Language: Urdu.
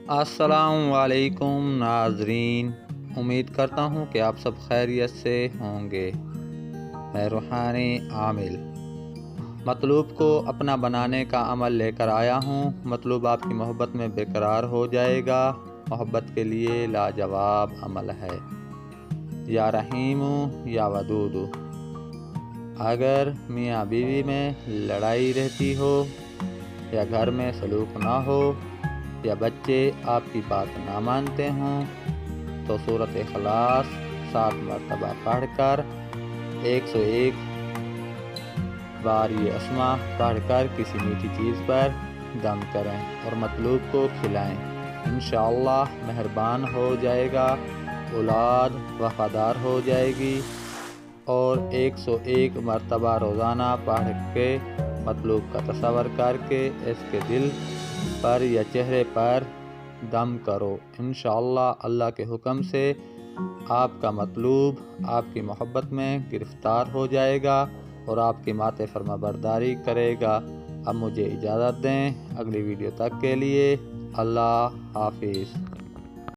السلام علیکم ناظرین، امید کرتا ہوں کہ آپ سب خیریت سے ہوں گے۔ میں روحانی عامل مطلوب کو اپنا بنانے کا عمل لے کر آیا ہوں۔ مطلوب آپ کی محبت میں برقرار ہو جائے گا۔ محبت کے لیے لاجواب عمل ہے، یا رحیم یا ودود۔ اگر میاں بیوی میں لڑائی رہتی ہو، یا گھر میں سلوک نہ ہو، یا بچے آپ کی بات نہ مانتے ہوں، تو سورۃ اخلاص 7 مرتبہ پڑھ کر 101 بار یہ اسماء پڑھ کر کسی میٹھی چیز پر دم کریں اور مطلوب کو کھلائیں۔ انشاءاللہ مہربان ہو جائے گا، اولاد وفادار ہو جائے گی۔ اور 101 مرتبہ روزانہ پڑھ کے مطلوب کا تصور کر کے اس کے دل پر یا چہرے پر دم کرو۔ انشاءاللہ اللہ کے حکم سے آپ کا مطلوب آپ کی محبت میں گرفتار ہو جائے گا اور آپ کی مات فرما برداری کرے گا۔ اب مجھے اجازت دیں، اگلی ویڈیو تک کے لیے اللہ حافظ۔